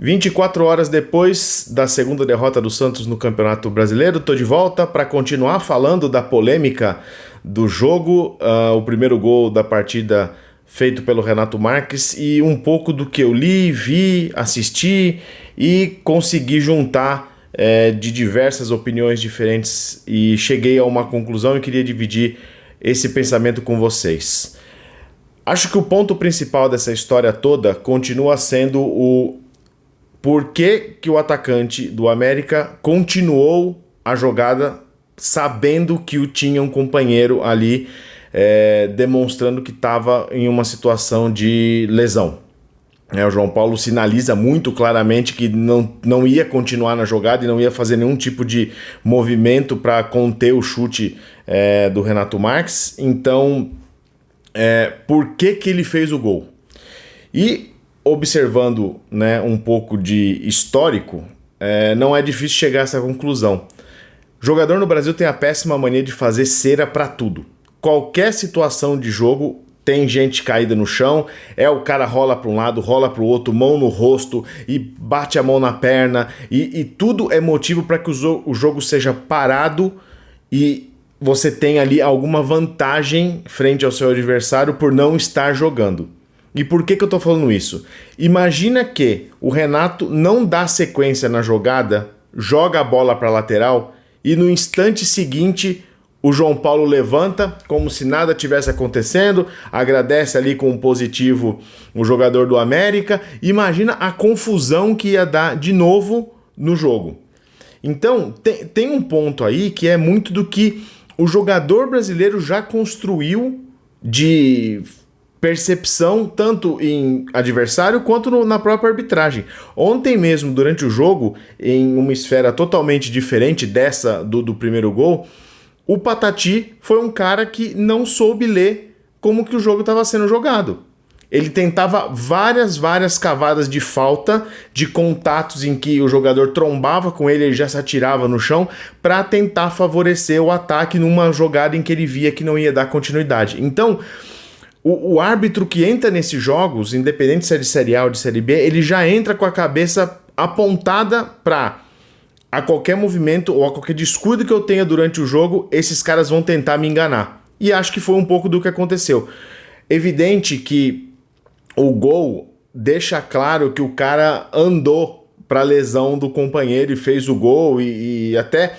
24 horas depois da segunda derrota do Santos no Campeonato Brasileiro, estou de volta para continuar falando da polêmica do jogo, o primeiro gol da partida feito pelo Renato Marques e um pouco do que eu li, vi, assisti e consegui juntar de diversas opiniões diferentes e cheguei a uma conclusão e queria dividir esse pensamento com vocês. Acho que o ponto principal dessa história toda continua sendo o porquê que o atacante do América continuou a jogada sabendo que tinha um companheiro ali demonstrando que estava em uma situação de lesão. O João Paulo sinaliza muito claramente que não ia continuar na jogada e não ia fazer nenhum tipo de movimento para conter o chute do Renato Marques. Então, por que ele fez o gol? E observando, um pouco de histórico, não é difícil chegar a essa conclusão. O jogador no Brasil tem a péssima mania de fazer cera para tudo. Qualquer situação de jogo tem gente caída no chão, o cara rola para um lado, rola para o outro, mão no rosto e bate a mão na perna e tudo é motivo para que o jogo seja parado e você tenha ali alguma vantagem frente ao seu adversário por não estar jogando. E por que eu tô falando isso? Imagina que o Renato não dá sequência na jogada, joga a bola para a lateral e no instante seguinte o João Paulo levanta como se nada tivesse acontecendo, agradece ali com um positivo o jogador do América. Imagina a confusão que ia dar de novo no jogo. Então tem um ponto aí que é muito do que o jogador brasileiro já construiu de percepção tanto em adversário quanto na própria arbitragem. Ontem mesmo, durante o jogo, em uma esfera totalmente diferente dessa do primeiro gol, o Patati foi um cara que não soube ler como que o jogo estava sendo jogado. Ele tentava várias cavadas de falta, de contatos em que o jogador trombava com ele já se atirava no chão, para tentar favorecer o ataque numa jogada em que ele via que não ia dar continuidade. Então, o árbitro que entra nesses jogos, independente se é de Série A ou de Série B, ele já entra com a cabeça apontada para a qualquer movimento ou a qualquer descuido que eu tenha durante o jogo, esses caras vão tentar me enganar. E acho que foi um pouco do que aconteceu. Evidente que o gol deixa claro que o cara andou para a lesão do companheiro e fez o gol e até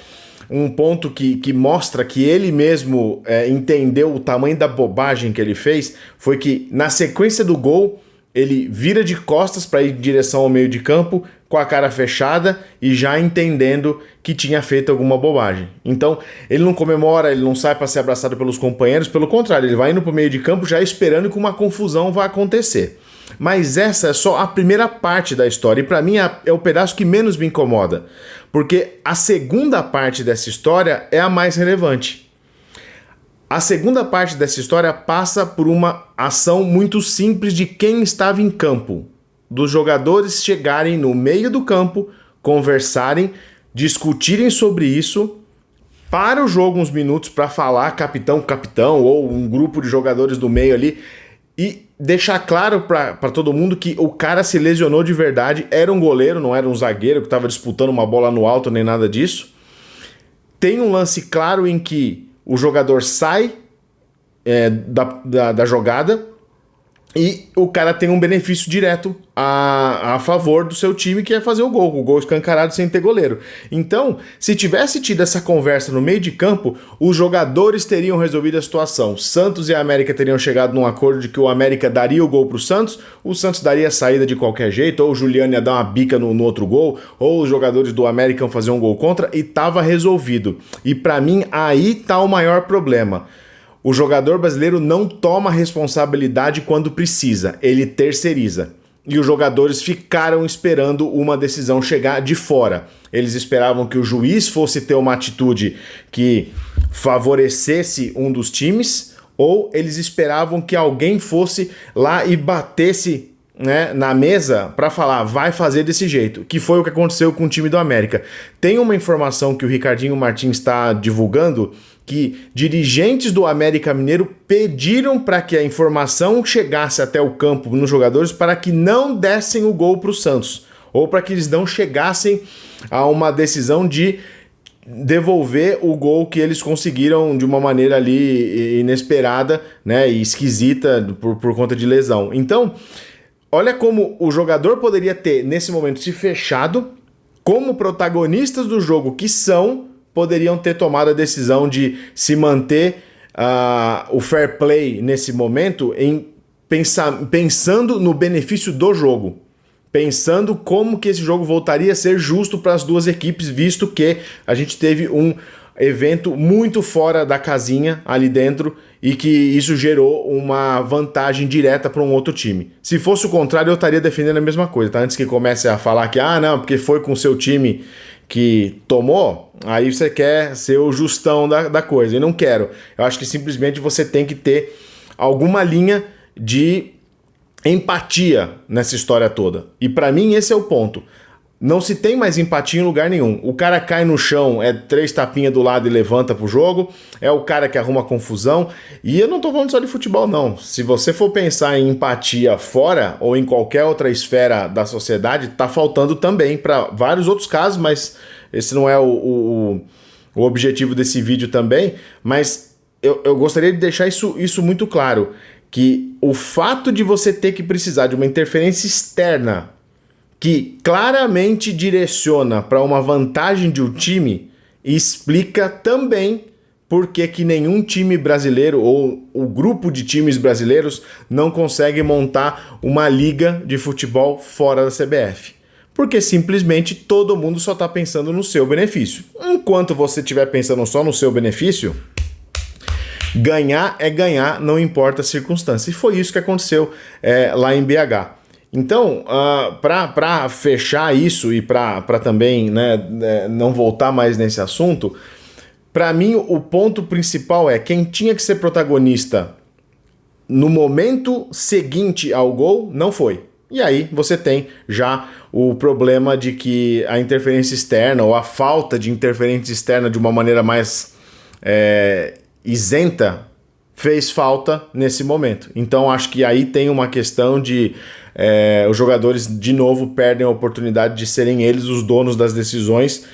um ponto que mostra que ele mesmo entendeu o tamanho da bobagem que ele fez foi que na sequência do gol ele vira de costas para ir em direção ao meio de campo com a cara fechada e já entendendo que tinha feito alguma bobagem. Então ele não comemora, ele não sai para ser abraçado pelos companheiros, pelo contrário, ele vai indo para o meio de campo já esperando que uma confusão vai acontecer. Mas essa é só a primeira parte da história e para mim é o pedaço que menos me incomoda, porque a segunda parte dessa história é a mais relevante. A segunda parte dessa história passa por uma ação muito simples de quem estava em campo, dos jogadores chegarem no meio do campo, conversarem, discutirem sobre isso, para o jogo uns minutos para falar capitão ou um grupo de jogadores do meio ali e deixar claro para todo mundo que o cara se lesionou de verdade, era um goleiro, não era um zagueiro que estava disputando uma bola no alto nem nada disso. Tem um lance claro em que o jogador sai da jogada e o cara tem um benefício direto a favor do seu time, que é fazer o gol escancarado sem ter goleiro. Então, se tivesse tido essa conversa no meio de campo, os jogadores teriam resolvido a situação. Santos e a América teriam chegado num acordo de que o América daria o gol pro Santos, o Santos daria a saída de qualquer jeito, ou o Juliano ia dar uma bica no outro gol, ou os jogadores do América iam fazer um gol contra, e tava resolvido. E pra mim, aí tá o maior problema. O jogador brasileiro não toma responsabilidade quando precisa, ele terceiriza. E os jogadores ficaram esperando uma decisão chegar de fora. Eles esperavam que o juiz fosse ter uma atitude que favorecesse um dos times, ou eles esperavam que alguém fosse lá e batesse na mesa para falar, vai fazer desse jeito, que foi o que aconteceu com o time do América. Tem uma informação que o Ricardinho Martins está divulgando, que dirigentes do América Mineiro pediram para que a informação chegasse até o campo nos jogadores para que não dessem o gol para o Santos. ou para que eles não chegassem a uma decisão de devolver o gol que eles conseguiram de uma maneira ali inesperada, né, e esquisita por conta de lesão. Então, olha como o jogador poderia ter, nesse momento, se fechado, como protagonistas do jogo que são, poderiam ter tomado a decisão de se manter o fair play nesse momento, pensando no benefício do jogo. Pensando como que esse jogo voltaria a ser justo para as duas equipes, visto que a gente teve um evento muito fora da casinha ali dentro e que isso gerou uma vantagem direta para um outro time. Se fosse o contrário, eu estaria defendendo a mesma coisa, tá? Antes que comece a falar que, não, porque foi com o seu time que tomou, aí você quer ser o justão da coisa. E não quero. Eu acho que simplesmente você tem que ter alguma linha de empatia nessa história toda. E para mim esse é o ponto. Não se tem mais empatia em lugar nenhum. O cara cai no chão, 3 tapinhas do lado e levanta pro jogo, é o cara que arruma confusão. E eu não tô falando só de futebol, não. Se você for pensar em empatia fora ou em qualquer outra esfera da sociedade, tá faltando também para vários outros casos, mas esse não é o objetivo desse vídeo também. Mas eu gostaria de deixar isso muito claro, que o fato de você ter que precisar de uma interferência externa que claramente direciona para uma vantagem de um time, explica também por que nenhum time brasileiro ou o grupo de times brasileiros não consegue montar uma liga de futebol fora da CBF. Porque simplesmente todo mundo só está pensando no seu benefício. Enquanto você estiver pensando só no seu benefício, ganhar é ganhar, não importa a circunstância. E foi isso que aconteceu lá em BH. Então, para fechar isso e para também, né, não voltar mais nesse assunto, para mim o ponto principal é quem tinha que ser protagonista no momento seguinte ao gol não foi. E aí você tem já o problema de que a interferência externa ou a falta de interferência externa de uma maneira mais isenta fez falta nesse momento. Então acho que aí tem uma questão de os jogadores de novo perdem a oportunidade de serem eles os donos das decisões,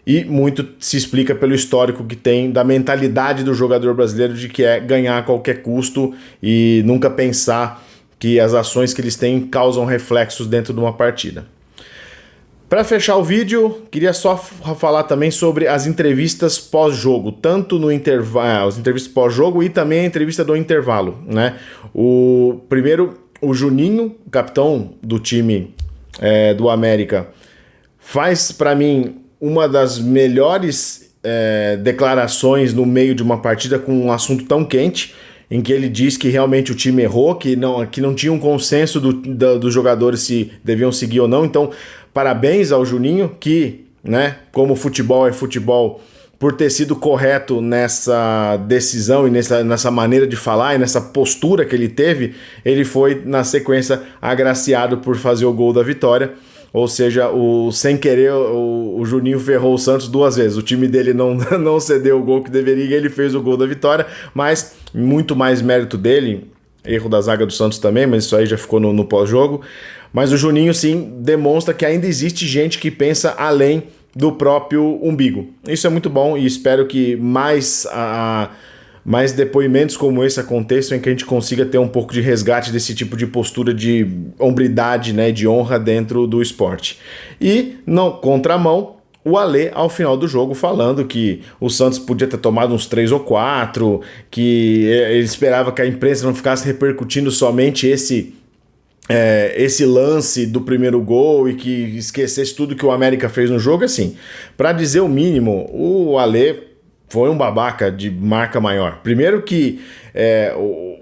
e muito se explica pelo histórico que tem da mentalidade do jogador brasileiro de que é ganhar a qualquer custo e nunca pensar que as ações que eles têm causam reflexos dentro de uma partida. Para fechar o vídeo, queria só falar também sobre as entrevistas pós-jogo, tanto no intervalo, as entrevistas pós-jogo e também a entrevista do intervalo, né? O Juninho, capitão do time do América, faz para mim uma das melhores declarações no meio de uma partida com um assunto tão quente, em que ele diz que realmente o time errou, que não tinha um consenso dos jogadores se deviam seguir ou não. Então, parabéns ao Juninho, que, né, como futebol é futebol, por ter sido correto nessa decisão e nessa maneira de falar e nessa postura que ele teve, ele foi, na sequência, agraciado por fazer o gol da vitória. Ou seja, sem querer, o Juninho ferrou o Santos 2 vezes. O time dele não cedeu o gol que deveria e ele fez o gol da vitória, mas muito mais mérito dele. Erro da zaga do Santos também, mas isso aí já ficou no pós-jogo. Mas o Juninho, sim, demonstra que ainda existe gente que pensa além do próprio umbigo. Isso é muito bom e espero que mais depoimentos como esse aconteçam, em que a gente consiga ter um pouco de resgate desse tipo de postura de hombridade, né, de honra dentro do esporte. E, na contramão, o Alê, ao final do jogo, falando que o Santos podia ter tomado uns 3 ou 4, que ele esperava que a imprensa não ficasse repercutindo somente esse lance do primeiro gol e que esquecesse tudo que o América fez no jogo. Assim, para dizer o mínimo, o Alê foi um babaca de marca maior. Primeiro que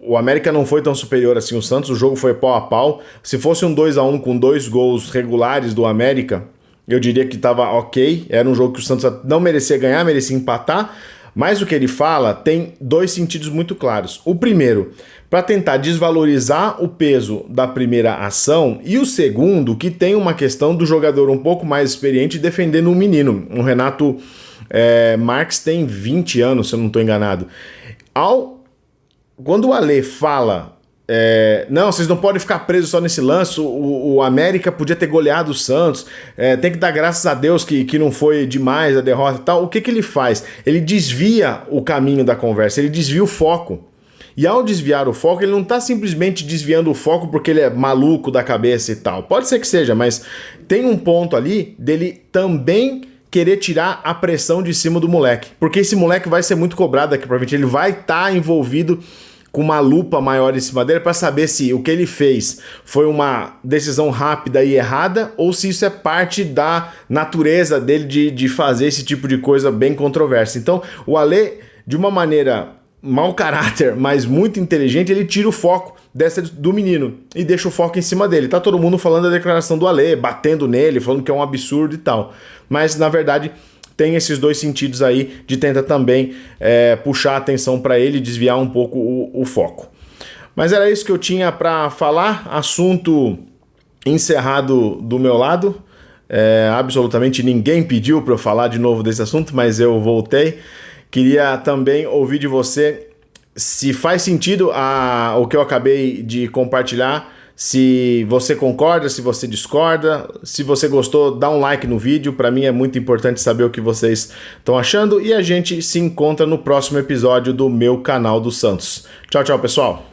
o América não foi tão superior assim ao Santos, o jogo foi pau a pau. Se fosse um 2-1 com 2 gols regulares do América, eu diria que estava ok. Era um jogo que o Santos não merecia ganhar, merecia empatar. Mas o que ele fala tem 2 sentidos muito claros. O primeiro, para tentar desvalorizar o peso da primeira ação, e o segundo, que tem uma questão do jogador um pouco mais experiente defendendo um menino. O Renato Marques tem 20 anos, se eu não estou enganado. Quando o Alê fala não, vocês não podem ficar presos só nesse lance, o América podia ter goleado o Santos, tem que dar graças a Deus que não foi demais a derrota e tal. O que ele faz? Ele desvia o caminho da conversa, ele desvia o foco. E ao desviar o foco, ele não está simplesmente desviando o foco porque ele é maluco da cabeça e tal. Pode ser que seja, mas tem um ponto ali dele também querer tirar a pressão de cima do moleque. Porque esse moleque vai ser muito cobrado aqui pra frente, ele vai estar envolvido com uma lupa maior em cima dele para saber se o que ele fez foi uma decisão rápida e errada ou se isso é parte da natureza dele de fazer esse tipo de coisa bem controversa. Então, o Ale, de uma maneira mau caráter, mas muito inteligente, ele tira o foco do menino e deixa o foco em cima dele. Tá todo mundo falando da declaração do Ale, batendo nele, falando que é um absurdo e tal. Mas, na verdade, tem esses dois sentidos aí de tentar também puxar a atenção para ele e desviar um pouco o foco. Mas era isso que eu tinha para falar, assunto encerrado do meu lado. Absolutamente ninguém pediu para eu falar de novo desse assunto, mas eu voltei. Queria também ouvir de você se faz sentido o que eu acabei de compartilhar, se você concorda, se você discorda, se você gostou, dá um like no vídeo, para mim é muito importante saber o que vocês estão achando e a gente se encontra no próximo episódio do meu canal do Santos. Tchau, tchau, pessoal!